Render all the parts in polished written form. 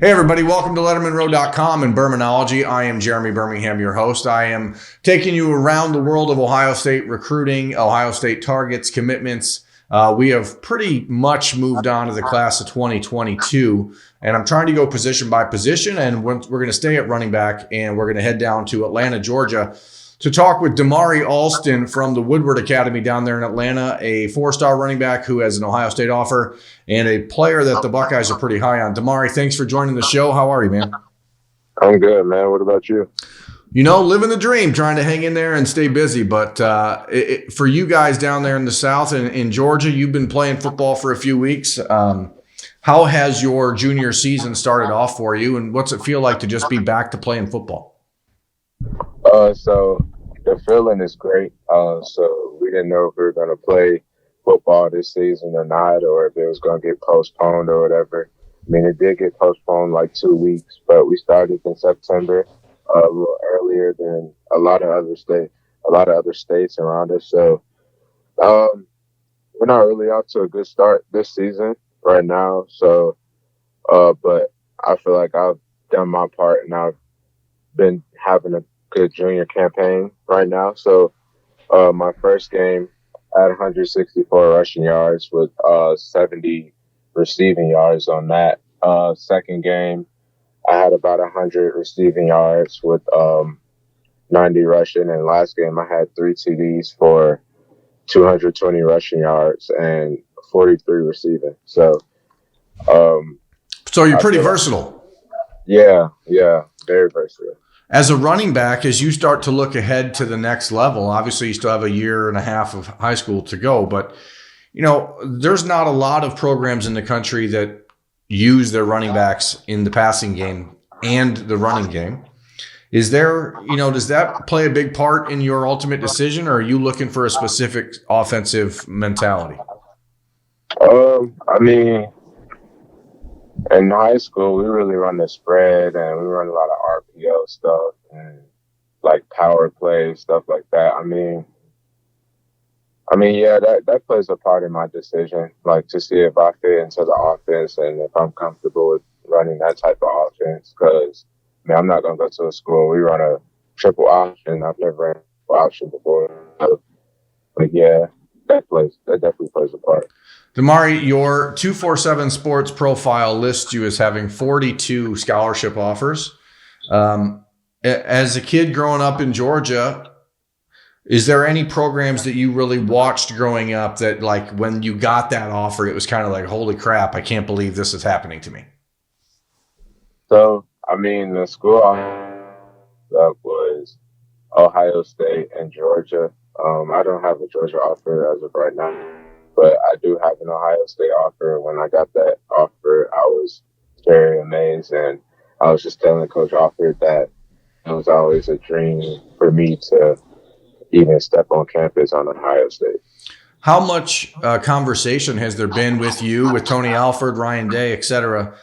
Hey everybody, welcome to LettermenRow.com and Birminology. I am Jeremy Birmingham, your host. I am taking you around the world of Ohio State recruiting, Ohio State targets, commitments. We have pretty much moved on to the class of 2022, and I'm trying to go position by position, and we're going to stay at running back, and we're going to head down to Atlanta, Georgia, to talk with Damari Alston from the Woodward Academy down there in Atlanta, a four-star running back who has an Ohio State offer and a player that the Buckeyes are pretty high on. Damari, thanks for joining the show. How are you, man? I'm good, man. What about you? You know, living the dream, trying to hang in there and stay busy. But for you guys down there in the South and in Georgia, you've been playing football for a few weeks. How has your junior season started off for you, and what's it feel like to just be back to playing football? So the feeling is great. So we didn't know if we were going to play football this season or not, or if it was going to get postponed or whatever. I mean, it did get postponed like 2 weeks, but we started in September, a little earlier than a lot of other states around us. So we're not really off to a good start this season right now. So, but I feel like I've done my part and I've been having a good junior campaign right now. So my first game, I had 164 rushing yards with 70 receiving yards on that. Second game, I had about 100 receiving yards with 90 rushing. And last game, I had 3 TDs for 220 rushing yards and 43 receiving. So you're pretty versatile. Yeah, very versatile. As a running back, as you start to look ahead to the next level, obviously you still have a year and a half of high school to go, but you know, there's not a lot of programs in the country that use their running backs in the passing game and the running game. Is there, does that play a big part in your ultimate decision, or are you looking for a specific offensive mentality? I mean, in high school, we really run the spread and we run a lot of RPO stuff and like power play, stuff like that. I mean, yeah, that plays a part in my decision, like to see if I fit into the offense and if I'm comfortable with running that type of offense. Because, I'm not going to go to a school. We run a triple option. I've never ran a triple option before. But yeah, that definitely plays a part. Damari, your 247 Sports profile lists you as having 42 scholarship offers. As a kid growing up in Georgia, is there any programs that you really watched growing up that, like, when you got that offer, it was kind of like, holy crap, I can't believe this is happening to me? So, the school that was Ohio State and Georgia. I don't have a Georgia offer as of right now, but I do have an Ohio State offer. When I got that offer, I was very amazed, and I was just telling Coach Alford that it was always a dream for me to even step on campus on Ohio State. How much conversation has there been with you, with Tony Alford, Ryan Day, et cetera,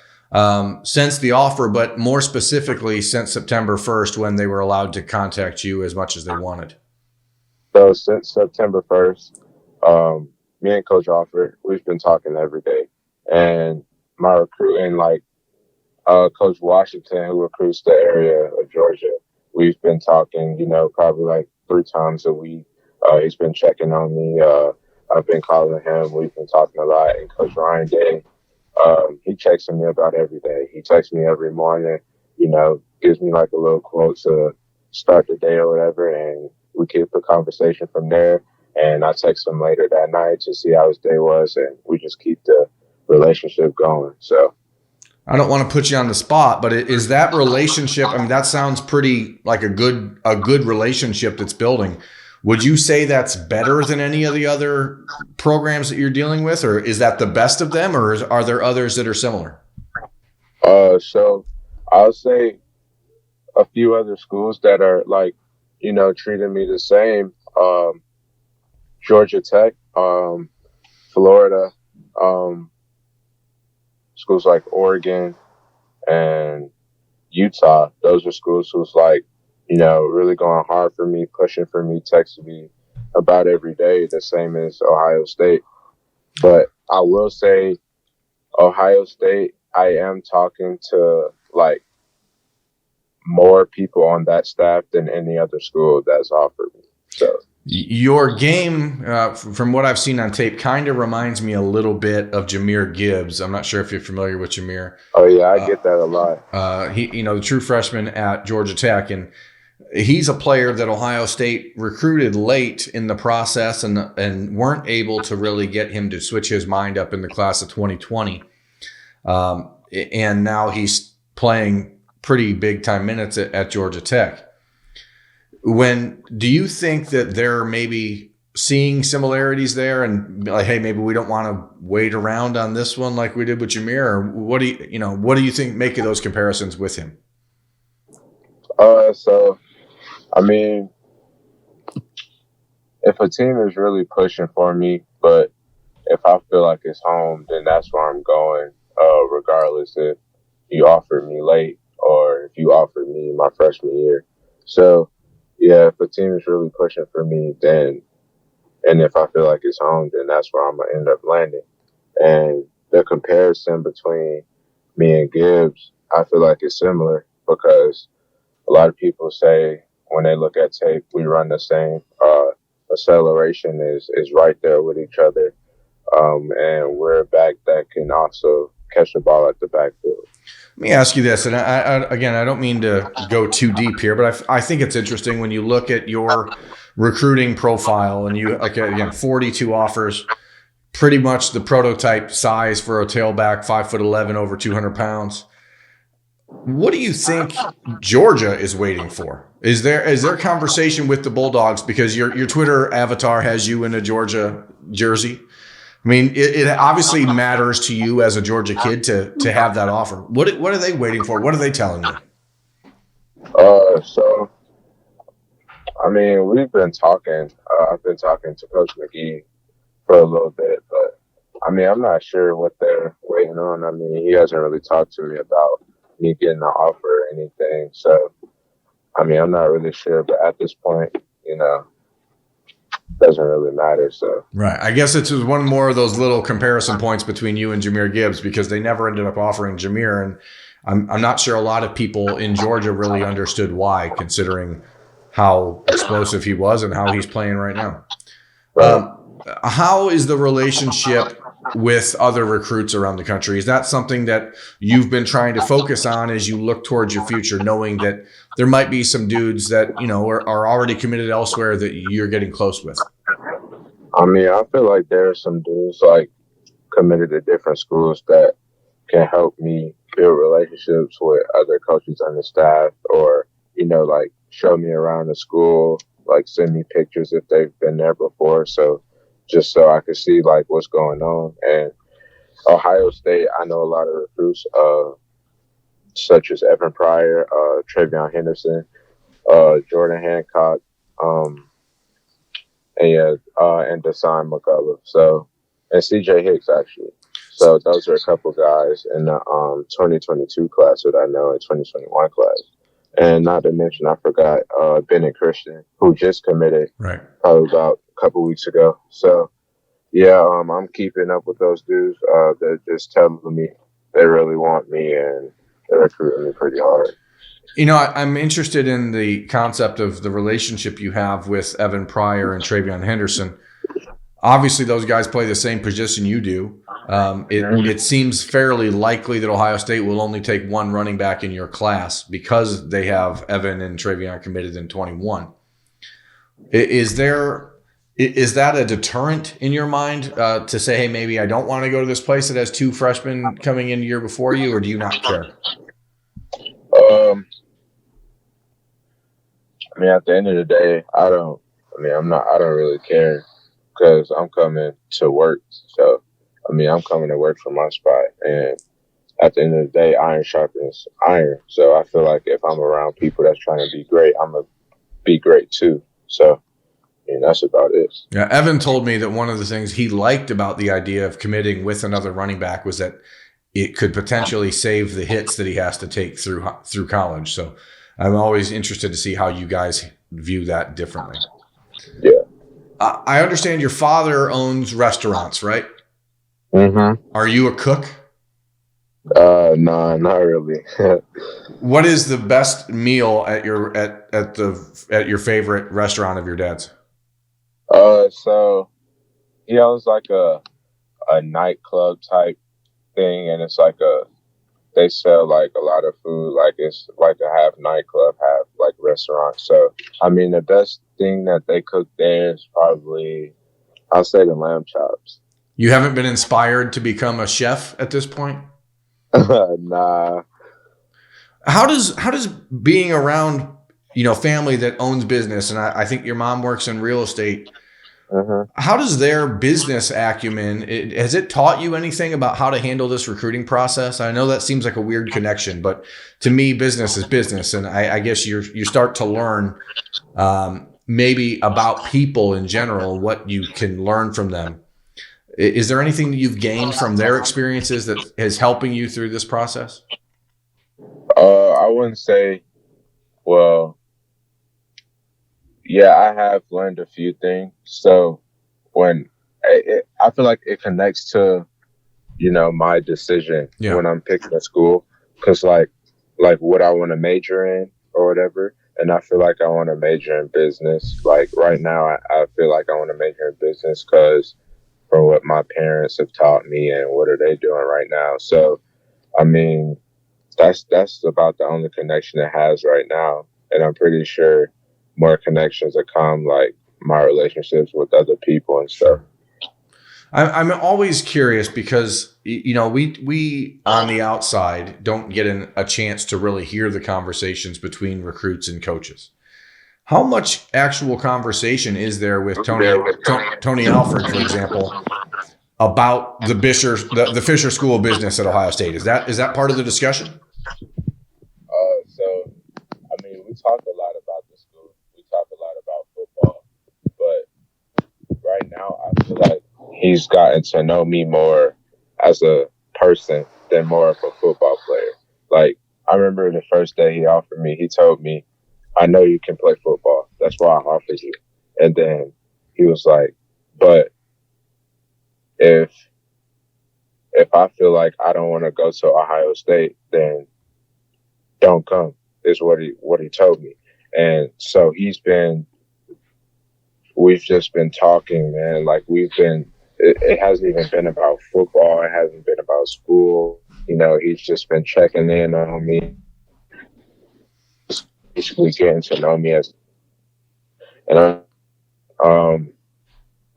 since the offer, but more specifically since September 1st when they were allowed to contact you as much as they wanted? So since September 1st, me and Coach Alford, we've been talking every day. And my recruiting, Coach Washington, who recruits the area of Georgia, we've been talking, probably like 3 times a week. He's been checking on me. I've been calling him. We've been talking a lot. And Coach Ryan Day, he checks on me about every day. He texts me every morning, gives me like a little quote to start the day or whatever. And we keep the conversation from there. And I text him later that night to see how his day was. And we just keep the relationship going. So I don't want to put you on the spot, but is that relationship, that sounds pretty like a good relationship that's building. Would you say that's better than any of the other programs that you're dealing with, or is that the best of them, or are there others that are similar? So I'll say a few other schools that are treating me the same. Georgia Tech, Florida, schools like Oregon and Utah. Those are schools who's really going hard for me, pushing for me, texting me about every day, the same as Ohio State. But I will say Ohio State, I am talking to like more people on that staff than any other school that's offered me. So your game, from what I've seen on tape, kind of reminds me a little bit of Jameer Gibbs. I'm not sure if you're familiar with Jameer. Oh yeah, I get that a lot. He, the true freshman at Georgia Tech, and he's a player that Ohio State recruited late in the process and weren't able to really get him to switch his mind up in the class of 2020. And now he's playing pretty big time minutes at Georgia Tech. Do you think that they're maybe seeing similarities there and like, hey, maybe we don't want to wait around on this one like we did with Jameer? Or what do you think make of those comparisons with him? So I mean, if a team is really pushing for me, but if I feel like it's home, then that's where I'm going, regardless if you offered me late or if you offered me my freshman year. So, yeah, if a team is really pushing for me, then, and if I feel like it's home, then that's where I'm going to end up landing. And the comparison between me and Gibbs, I feel like it's similar because a lot of people say when they look at tape, we run the same. Acceleration is right there with each other. And we're a back that can also catch the ball at the backfield. Let me ask you this, and I don't mean to go too deep here, but I think it's interesting when you look at your recruiting profile and you, like, again, 42 offers, pretty much the prototype size for a tailback, 5'11", over 200 pounds. What do you think Georgia is waiting for? Is there conversation with the Bulldogs because your Twitter avatar has you in a Georgia jersey? I mean, it obviously matters to you as a Georgia kid to have that offer. What are they waiting for? What are they telling you? So, I mean, we've been talking. I've been talking to Coach McGee for a little bit, but I mean, I'm not sure what they're waiting on. I mean, he hasn't really talked to me about me getting an offer or anything. So, I mean, I'm not really sure, but at this point, doesn't really matter. So right, I guess it's one more of those little comparison points between you and Jameer Gibbs because they never ended up offering Jameer, and I'm not sure a lot of people in Georgia really understood why, considering how explosive he was and how he's playing right now. Right. How is the relationship with other recruits around the country? Is that something that you've been trying to focus on as you look towards your future, knowing that there might be some dudes that, are already committed elsewhere that you're getting close with? I mean, I feel like there are some dudes like committed to different schools that can help me build relationships with other coaches on the staff or, like show me around the school, like send me pictures if they've been there before. So just so I can see like what's going on. And Ohio State, I know a lot of recruits, such as Evan Pryor, Travion Henderson, Jordan Hancock, and Deshaun McCullough. So, and CJ Hicks actually. So those are a couple guys in the 2022 class that I know, in 2021 class. And not to mention, I forgot Bennett Christian, who just committed probably about a couple weeks ago. So, yeah, I'm keeping up with those dudes. They're just telling me they really want me, and they're recruiting me pretty hard. I'm interested in the concept of the relationship you have with Evan Pryor and Travion Henderson. Obviously, those guys play the same position you do. It seems fairly likely that Ohio State will only take one running back in your class because they have Evan and Travion committed in 21. Is that a deterrent in your mind to say, hey, maybe I don't want to go to this place that has two freshmen coming in a year before you, or do you not care? I mean, at the end of the day, I don't really care because I'm coming to work. So, I mean, I'm coming to work for my spot. And at the end of the day, iron sharpens iron. So I feel like if I'm around people that's trying to be great, I'm going to be great too. So, I mean, that's about it. Yeah, Evan told me that one of the things he liked about the idea of committing with another running back was that it could potentially save the hits that he has to take through college. So I'm always interested to see how you guys view that differently. Yeah. I understand your father owns restaurants, right? Mm-hmm. Are you a cook? Nah, not really. What is the best meal at your favorite restaurant of your dad's? So he owns like a nightclub type thing, and it's like they sell like a lot of food. Like it's like a half nightclub, half like restaurant. So I mean, the best thing that they cook there is probably, I'll say, the lamb chops. You haven't been inspired to become a chef at this point? Nah. How does being around family that owns business, and I think your mom works in real estate, Uh-huh. how does their business acumen, has it taught you anything about how to handle this recruiting process? I know that seems like a weird connection, but to me, business is business, and I guess you start to learn maybe about people in general, what you can learn from them. Is there anything that you've gained from their experiences that is helping you through this process? I wouldn't say. Well, yeah, I have learned a few things. So when I feel like it connects to my decision Yeah. when I'm picking a school, because like what I want to major in or whatever, and I feel like I want to major in business. Like right now, I feel like I want to major in business because from what my parents have taught me and what are they doing right now. So I mean, that's about the only connection it has right now, and I'm pretty sure more connections that come, like my relationships with other people and stuff. Sure. I'm always curious because we on the outside don't get a chance to really hear the conversations between recruits and coaches. How much actual conversation is there with Tony Alford, for example, about the Fisher School of Business at Ohio State? Is that part of the discussion? So I mean, we talk a lot about the school. We talk a lot about football, but right now I feel like he's gotten to know me more as a person than more of a football player. Like I remember the first day he offered me, he told me, "I know you can play football. That's why I offered you." And then he was like, "But if I feel like I don't want to go to Ohio State, then don't come," is what he told me. And so we've just been talking, man. Like it hasn't even been about football. It hasn't been about school. He's just been checking in on me, basically getting to know me and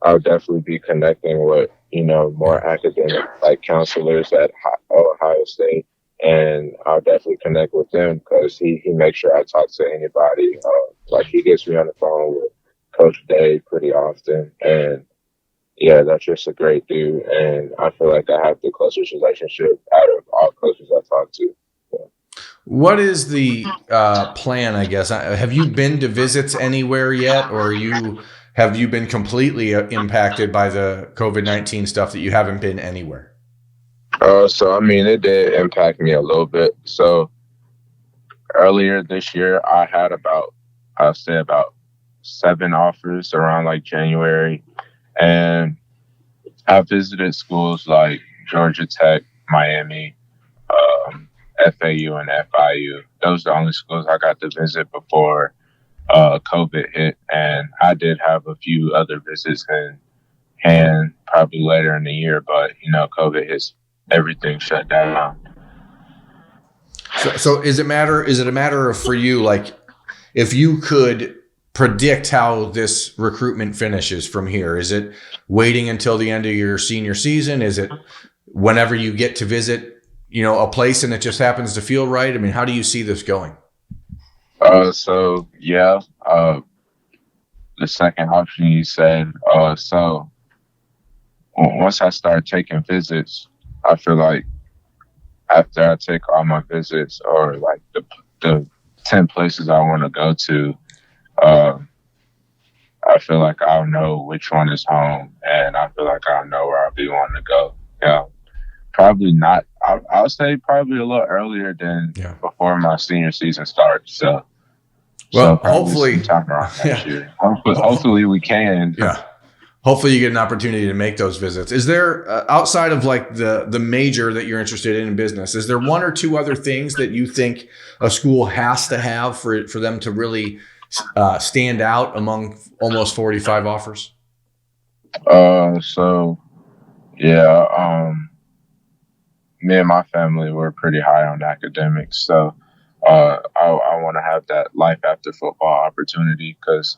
I'll definitely be connecting with, more academic like counselors at Ohio State. And I'll definitely connect with them because he makes sure I talk to anybody. Like he gets me on the phone with Coach Day pretty often. And yeah, that's just a great dude. And I feel like I have the closest relationship out of all coaches I talk to. Yeah. What is the plan, I guess? Have you been to visits anywhere yet, or have you been completely impacted by the COVID-19 stuff that you haven't been anywhere? So I mean, it did impact me a little bit. So earlier this year, I had I'll say about 7 offers around like January, and I visited schools like Georgia Tech, Miami, um, FAU, and FIU. Those are the only schools I got to visit before COVID hit, and I did have a few other visits in hand probably later in the year, but COVID hits, everything shut down. So is it a matter of, for you, like, if you could predict how this recruitment finishes from here, is it waiting until the end of your senior season? Is it whenever you get to visit, a place and it just happens to feel right? I mean, how do you see this going? So yeah, the second option you said. So once I start taking visits, I feel like after I take all my visits, or like the 10 places I want to go to, uh, I feel like I'll know which one is home, and I feel like I'll know where I'll be wanting to go. Yeah, probably not. I'll say probably a little earlier than before my senior season starts. So Well, probably hopefully, sometime around next year. Hopefully we can. Yeah. hopefully you get an opportunity to make those visits. Is there outside of like the major that you're interested in business, is there one or two other things that you think a school has to have for them to really stand out among almost 45 offers? So yeah, me and my family were pretty high on academics, so I want to have that life after football opportunity because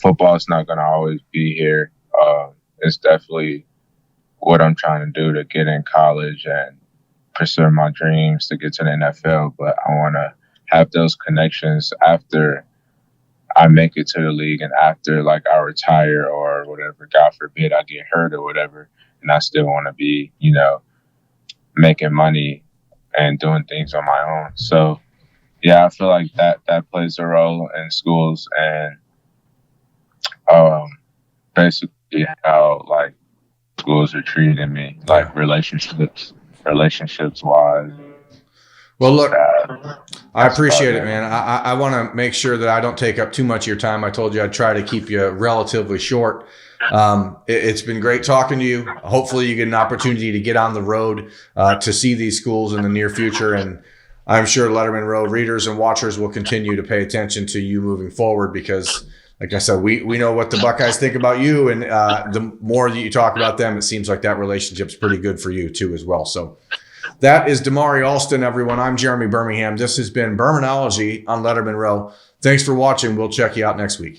football is not going to always be here. It's definitely what I'm trying to do to get in college and pursue my dreams to get to the NFL. But I want to have those connections after I make it to the league and after like I retire or whatever. God forbid I get hurt or whatever, and I still want to be, making money and doing things on my own. So yeah, I feel like that plays a role in schools and basically how like schools are treating me, like relationships wise. Well, look, I appreciate it, man. I want to make sure that I don't take up too much of your time. I told you I'd try to keep you relatively short. It's been great talking to you. Hopefully you get an opportunity to get on the road to see these schools in the near future. And I'm sure Lettermen Row readers and watchers will continue to pay attention to you moving forward because, like I said, we know what the Buckeyes think about you. And the more that you talk about them, it seems like that relationship's pretty good for you too as well. So that is Damari Alston, everyone. I'm Jeremy Birmingham. This has been Birminology on Lettermen Row. Thanks for watching. We'll check you out next week.